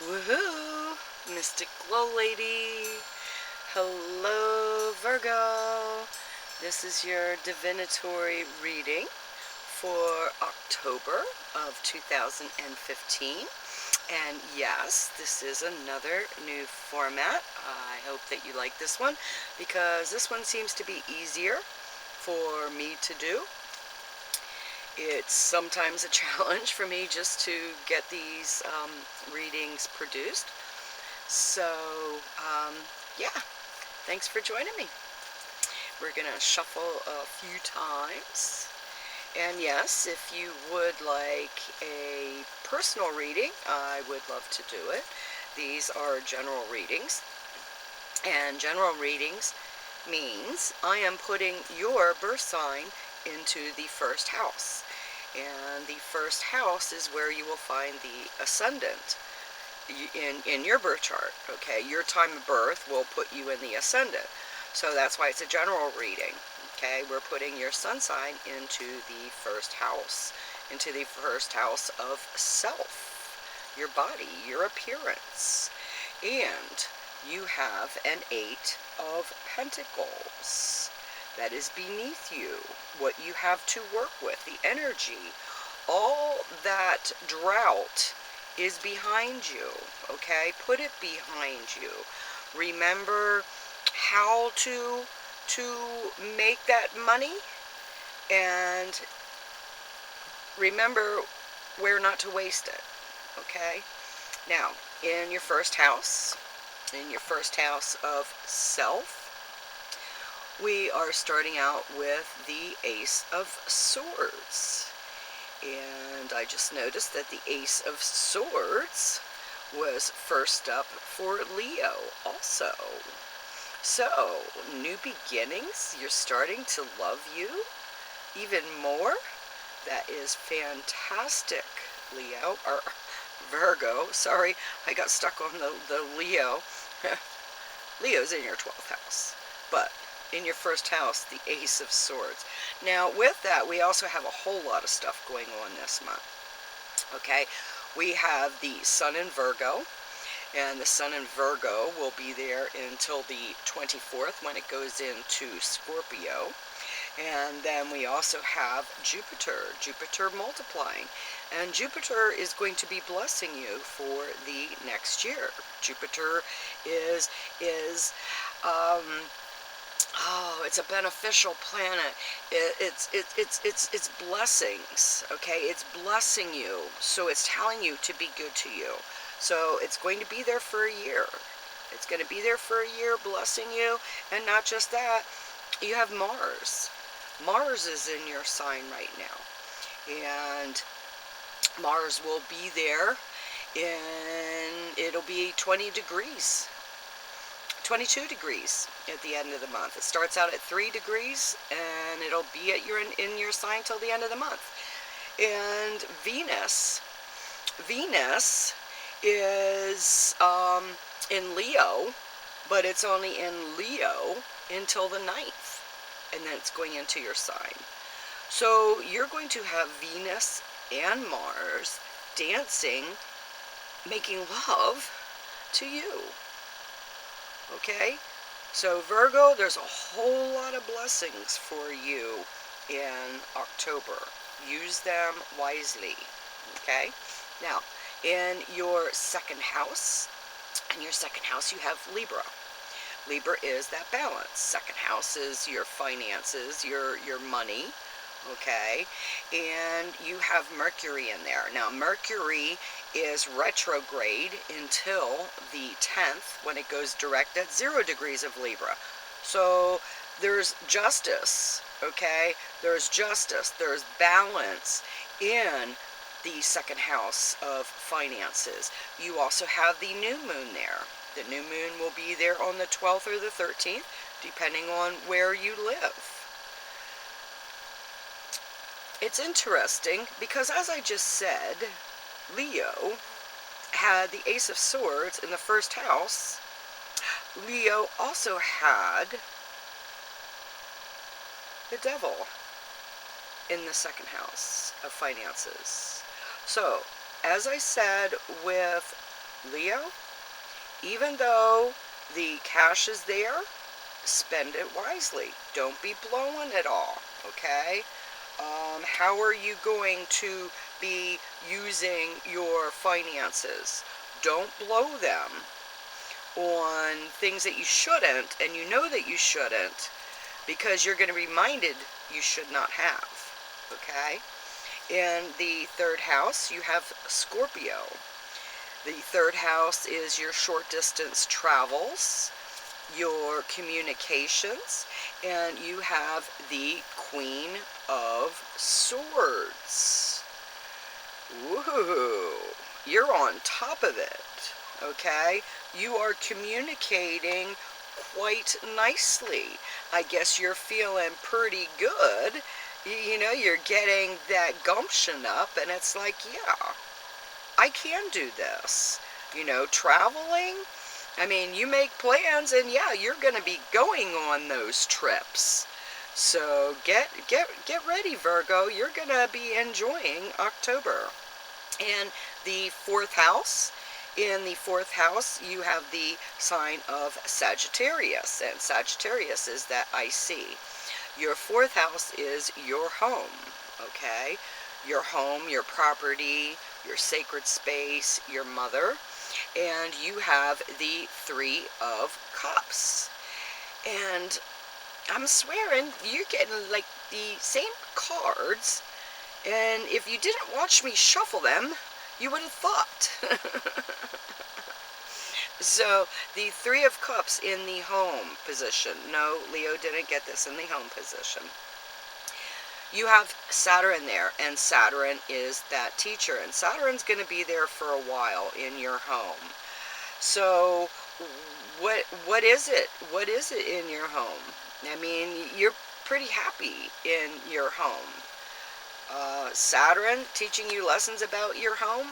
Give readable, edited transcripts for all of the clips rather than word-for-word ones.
Woohoo! Mystic GLoLady. Hello, Virgo. This is your divinatory reading for October of 2015. And yes, this is another new format. I hope that you like this one because this one seems to be easier for me to do. It's sometimes a challenge for me just to get these readings produced. So, yeah, thanks for joining me. We're going to shuffle a few times. And yes, if you would like a personal reading, I would love to do it. These are general readings. And general readings means I am putting your birth sign into the first house. And the first house is where you will find the ascendant in your birth chart. Okay, your time of birth will put you in the ascendant. So that's why it's a general reading. Okay, we're putting your sun sign into the first house of self, your body, your appearance. And you have an 8 of Pentacles. That is beneath you, what you have to work with, the energy. All that drought is behind you, okay? Put it behind you. Remember how to make that money, and remember where not to waste it, okay? Now, in your first house of self, we are starting out with the Ace of Swords. And I just noticed that the Ace of Swords was first up for Leo also. So, new beginnings, you're starting to love you even more. That is fantastic, Leo, or Virgo. Sorry, I got stuck on the Leo. Leo's in your 12th house, but in your first house, the Ace of Swords. Now, with that, we also have a whole lot of stuff going on this month. Okay, we have the Sun in Virgo, and the Sun in Virgo will be there until the 24th when it goes into Scorpio. And then we also have Jupiter multiplying. And Jupiter is going to be blessing you for the next year. Jupiter is it's a beneficial planet. It's blessings, okay? It's blessing you, so it's telling you to be good to you. So it's going to be there for a year. It's going to be there for a year, blessing you. And not just that, you have Mars. Mars is in your sign right now. And Mars will be there, and it'll be 20 degrees. 22 degrees at the end of the month. It starts out at 3 degrees, and it'll be at in your sign till the end of the month. And Venus is in Leo, but it's only in Leo until the 9th, and then it's going into your sign. So you're going to have Venus and Mars dancing, making love to you. Okay, so Virgo, there's a whole lot of blessings for you in October. Use them wisely. Okay, now in your second house, you have Libra. Libra is that balance. Second house is your finances, your money. Okay, and you have Mercury in there. Now, Mercury is retrograde until the 10th when it goes direct at 0 degrees of Libra. So there's justice, okay? There's justice, there's balance in the second house of finances. You also have the new moon there. The new moon will be there on the 12th or the 13th, depending on where you live. It's interesting because, as I just said, Leo had the Ace of Swords in the first house. Leo also had the Devil in the second house of finances. So, as I said with Leo, even though the cash is there, spend it wisely. Don't be blowing it all, okay? How are you going to be using your finances? Don't blow them on things that you shouldn't, and you know that you shouldn't, because you're going to be reminded you should not have, okay? In the third house, you have Scorpio. The third house is your short distance travels, your communications, and you have the Queen of Swords. Woohoo! You're on top of it, okay? You are communicating quite nicely. I guess you're feeling pretty good. You know, you're getting that gumption up, and it's like, yeah, I can do this. You know, traveling, I mean, you make plans, and yeah, you're going to be going on those trips. So get ready, Virgo. You're going to be enjoying October. And the fourth house, in the fourth house, you have the sign of Sagittarius, and Sagittarius is that I see. Your fourth house is your home, okay? Your home, your property, your sacred space, your mother, and you have the Three of Cups. And I'm swearing you're getting like the same cards, and if you didn't watch me shuffle them, you would have thought. So, the Three of Cups in the home position. No, Leo didn't get this in the home position. You have Saturn there, and Saturn is that teacher, and Saturn's going to be there for a while in your home. So, what is it? What is it in your home? I mean, you're pretty happy in your home. Saturn teaching you lessons about your home.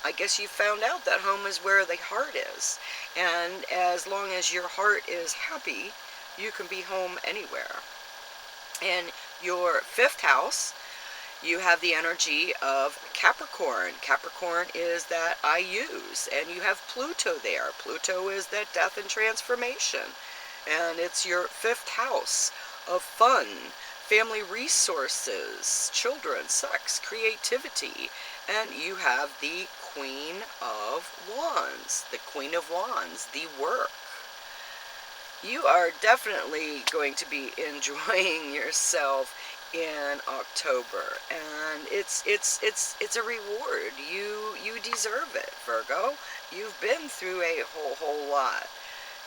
I guess you found out that home is where the heart is. And as long as your heart is happy, you can be home anywhere. In your fifth house, you have the energy of Capricorn. Capricorn is that I use, and you have Pluto there. Pluto is that death and transformation. And it's your fifth house of fun, family resources, children, sex, creativity. And you have the Queen of Wands, the Queen of Wands, the work. You are definitely going to be enjoying yourself in October, and it's a reward. You deserve it, Virgo. You've been through a whole lot.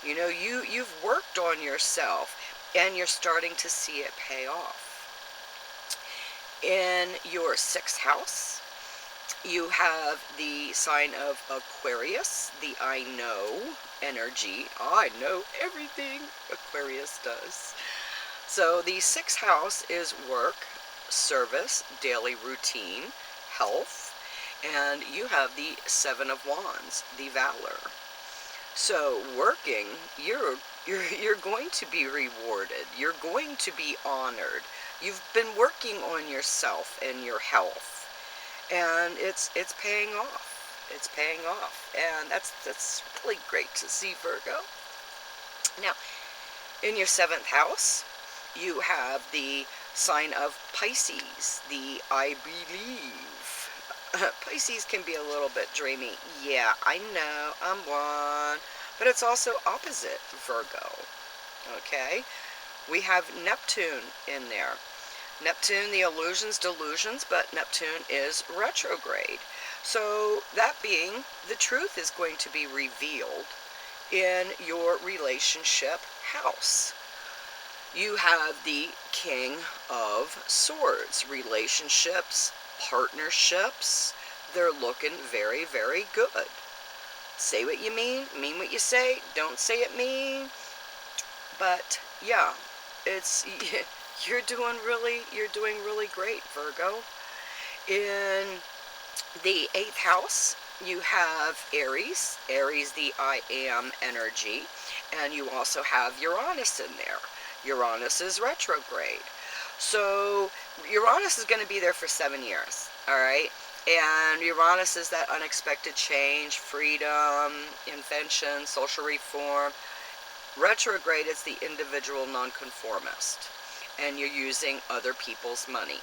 You know, you've worked on yourself, and you're starting to see it pay off. In your sixth house, you have the sign of Aquarius, the I know energy. I know everything, Aquarius does. So the sixth house is work, service, daily routine, health, and you have the Seven of Wands, the Valor. So working, you're going to be rewarded. You're going to be honored. You've been working on yourself and your health, and it's paying off. It's paying off, and that's really great to see, Virgo. Now, in your seventh house, you have the sign of Pisces, the I believe. Pisces can be a little bit dreamy. Yeah, I know, I'm one. But it's also opposite Virgo. Okay? We have Neptune in there. Neptune, the illusions, delusions, but Neptune is retrograde. So that being, the truth is going to be revealed in your relationship house. You have the King of Swords. Relationships, partnerships, they're looking very, very good. Say what you mean what you say, don't say it mean. But yeah, it's you're doing really great, Virgo. In the eighth house, you have Aries, the I am energy, and you also have Uranus in there. Uranus is retrograde. So Uranus is going to be there for 7 years, all right? And Uranus is that unexpected change, freedom, invention, social reform. Retrograde is the individual nonconformist, and you're using other people's money.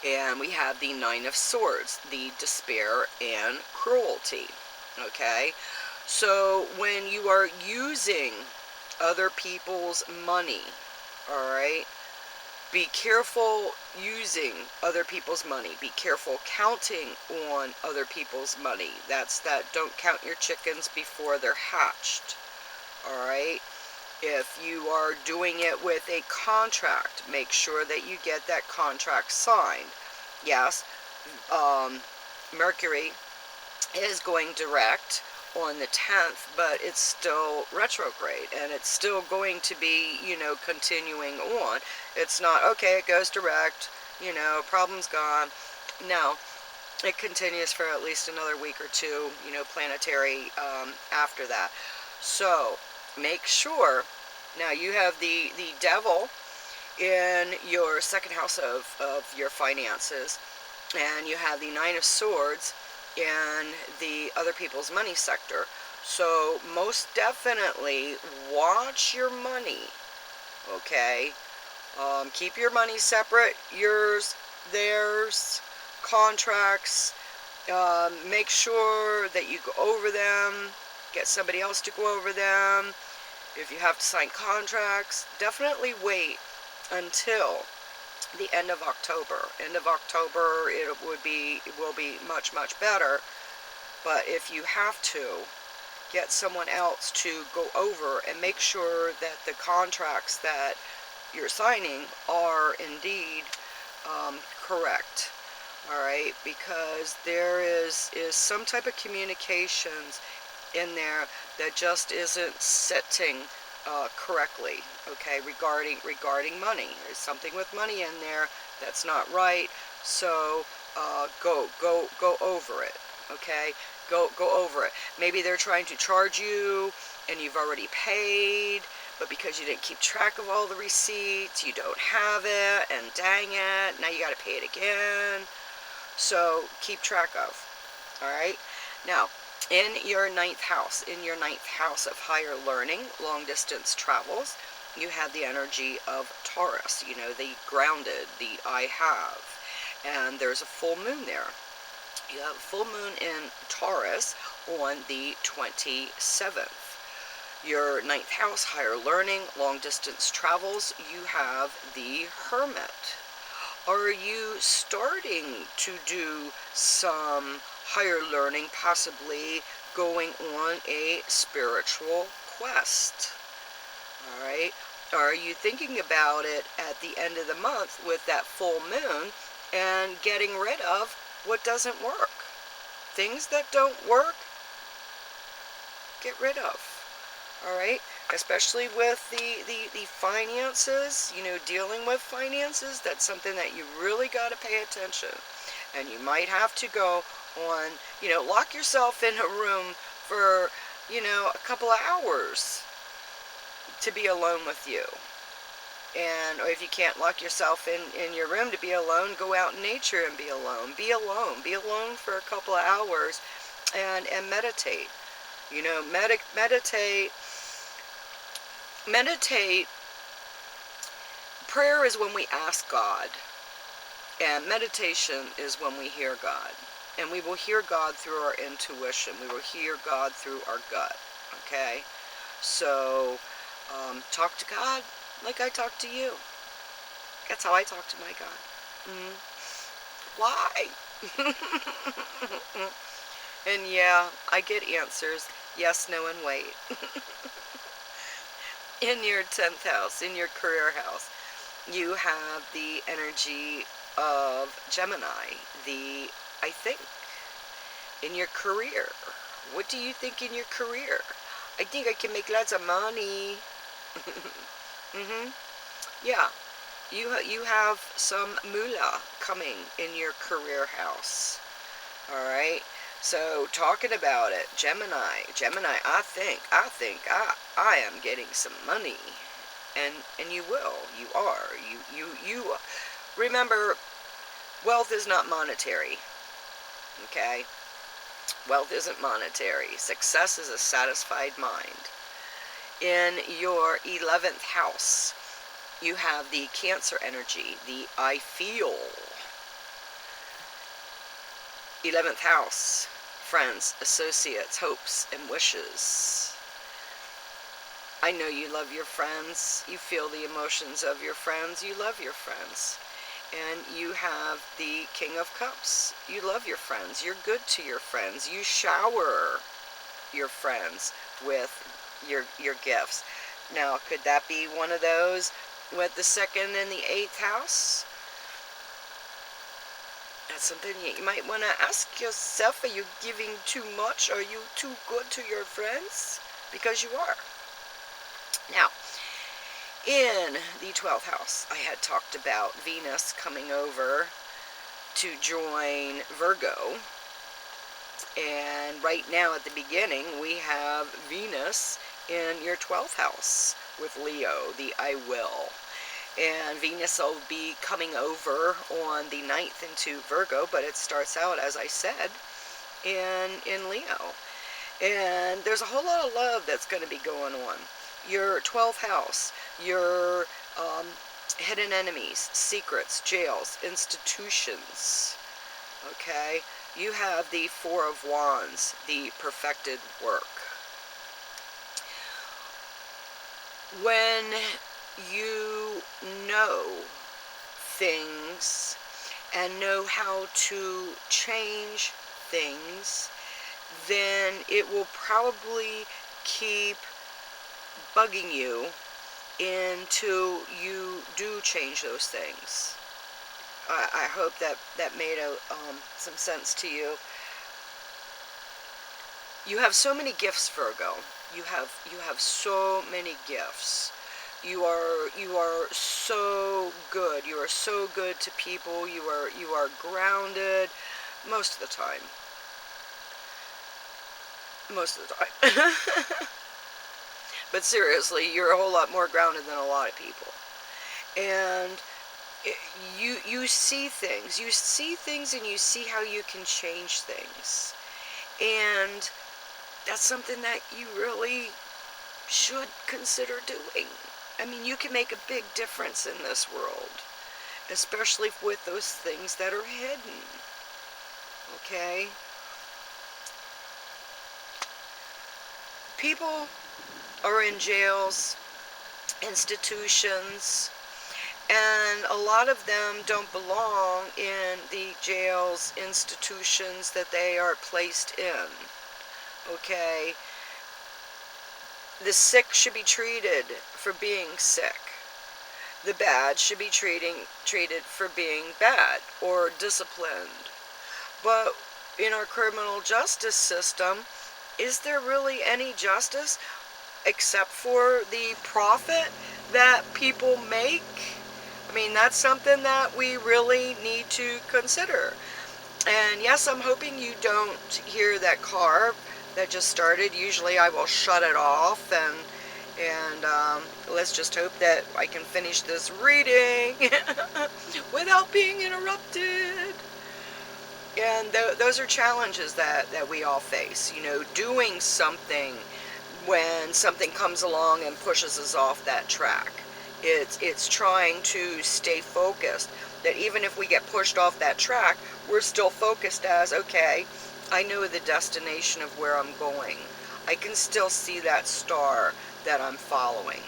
And we have the Nine of Swords, the despair and cruelty. Okay? So when you are using other people's money, all right, be careful using other people's money. Be careful counting on other people's money. That's that don't count your chickens before they're hatched. All right? If you are doing it with a contract, make sure that you get that contract signed. Yes, Mercury is going direct on the 10th, but it's still retrograde, and it's still going to be, continuing on. It's not, okay, it goes direct, problem's gone. No, it continues for at least another week or two, planetary after that. So, make sure, now you have the devil in your second house of your finances, and you have the Nine of Swords in the other people's money sector. So most definitely watch your money, okay? Keep your money separate, yours, theirs, contracts. Make sure that you go over them, get somebody else to go over them. If you have to sign contracts, definitely wait until the end of October. End of October, it will be much, much better. But if you have to, get someone else to go over and make sure that the contracts that you're signing are indeed correct. All right, because there is some type of communications in there that just isn't sitting correctly, okay, regarding money. There's something with money in there that's not right. So go over it, okay? Go over it. Maybe they're trying to charge you and you've already paid, but because you didn't keep track of all the receipts, you don't have it, and dang it, now you got to pay it again. So keep track of. All right. Now, in your ninth house of higher learning, long distance travels, you have the energy of Taurus, the grounded, the I have. And there's a full moon there. You have a full moon in Taurus on the 27th. Your ninth house, higher learning, long distance travels, you have the Hermit. Are you starting to do some higher learning, possibly going on a spiritual quest? All right. Are you thinking about it at the end of the month with that full moon and getting rid of what doesn't work? Things that don't work, get rid of. All right. Especially with the finances, dealing with finances, that's something that you really got to pay attention. And you might have to go on, lock yourself in a room for, a couple of hours to be alone with you. And or if you can't lock yourself in your room to be alone, go out in nature and be alone. Be alone. Be alone for a couple of hours and meditate. Meditate. Meditate. Prayer is when we ask God, and meditation is when we hear God. And we will hear God through our intuition. We will hear God through our gut. Okay? So, talk to God like I talk to you. That's how I talk to my God. Why? And yeah, I get answers. Yes, no, and wait. In your 10th house, in your career house, you have the energy of Gemini, I think, in your career. What do you think in your career? I think I can make lots of money. Yeah, you have some moolah coming in your career house. All right. So talking about it, Gemini, I think I am getting some money, and you will. You are. You remember, wealth is not monetary. Okay? Wealth isn't monetary. Success is a satisfied mind. In your 11th house, you have the Cancer energy, the I feel. 11th house, friends, associates, hopes, and wishes. I know you love your friends. You feel the emotions of your friends. You love your friends. And you have the King of Cups. You love your friends. You're good to your friends. You shower your friends with your gifts. Now, could that be one of those with the 2nd and the 8th house? That's something you might want to ask yourself. Are you giving too much? Are you too good to your friends? Because you are. Now, in the 12th house, I had talked about Venus coming over to join Virgo. And right now at the beginning, we have Venus in your 12th house with Leo, the I will. And Venus will be coming over on the 9th into Virgo, but it starts out, as I said, in Leo. And there's a whole lot of love that's going to be going on. Your 12th house, your hidden enemies, secrets, jails, institutions. Okay? You have the 4 of Wands, the perfected work. When you know things and know how to change things, then it will probably keep bugging you until you do change those things. I hope that made some sense to you. You have so many gifts, Virgo. You have so many gifts. You are so good. You are so good to people. You are grounded most of the time. Most of the time. But seriously, you're a whole lot more grounded than a lot of people. And you see things. You see things and you see how you can change things. And that's something that you really should consider doing. I mean, you can make a big difference in this world, especially with those things that are hidden. Okay? People are in jails, institutions, and a lot of them don't belong in the jails, institutions that they are placed in. Okay? The sick should be treated for being sick. The bad should be treated for being bad or disciplined. But in our criminal justice system, is there really any justice except for the profit that people make? I mean, that's something that we really need to consider. And yes, I'm hoping you don't hear that car that just started. Usually I will shut it off, and let's just hope that I can finish this reading without being interrupted. And those are challenges that we all face. You know, doing something when something comes along and pushes us off that track. It's trying to stay focused, that even if we get pushed off that track, we're still focused as, okay, I know the destination of where I'm going. I can still see that star that I'm following.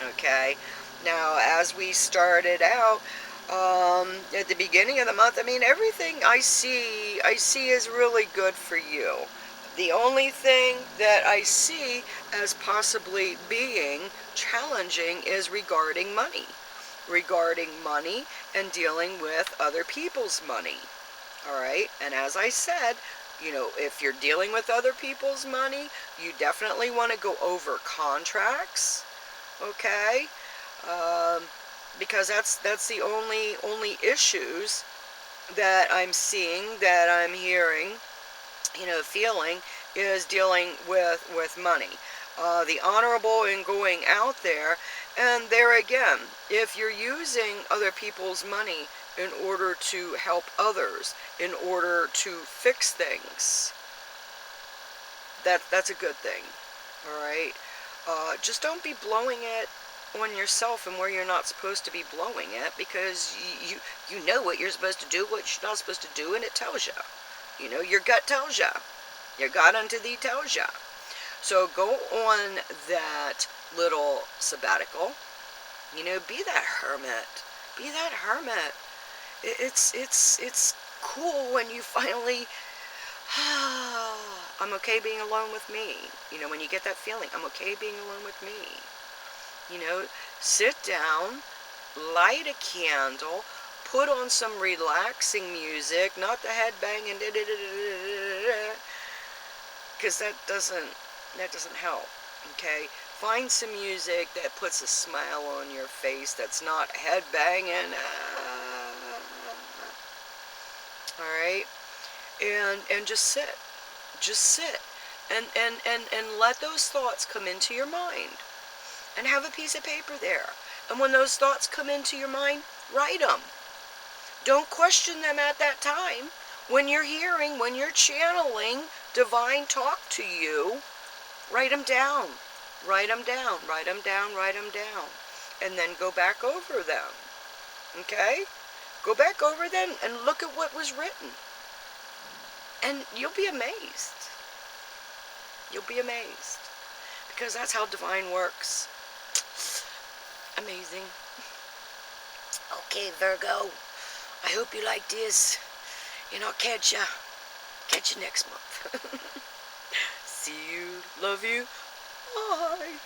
Okay? Now, as we started out, at the beginning of the month, I mean, everything I see is really good for you. The only thing that I see as possibly being challenging is regarding money. Regarding money and dealing with other people's money. Alright? And as I said, you know, if you're dealing with other people's money, you definitely want to go over contracts. Okay? Because that's the only issues that I'm seeing, that I'm hearing, you know, feeling, is dealing with money. The honorable in going out there And there again, if you're using other people's money in order to help others, in order to fix things, that's a good thing. All right. Just don't be blowing it on yourself and where you're not supposed to be blowing it, because you know what you're supposed to do, what you're not supposed to do, and it tells you. You know, your gut tells you. Your gut unto thee tells you. So go on that little sabbatical. You know, be that hermit. Be that hermit. It's cool when you finally, I'm okay being alone with me. You know, when you get that feeling, I'm okay being alone with me. You know, sit down, light a candle, put on some relaxing music, not the head banging, because that doesn't help. Okay, find some music that puts a smile on your face, that's not head banging. All right, and just sit, and let those thoughts come into your mind, and have a piece of paper there. And when those thoughts come into your mind, write them. Don't question them at that time. When you're channeling divine talk to you, write them down. Write them down, write them down, write them down. And then go back over them. Okay? Go back over them and look at what was written. And you'll be amazed. You'll be amazed. Because that's how divine works. Amazing. Okay, Virgo. I hope you like this. And I'll catch you next month. See you. Love you. Bye.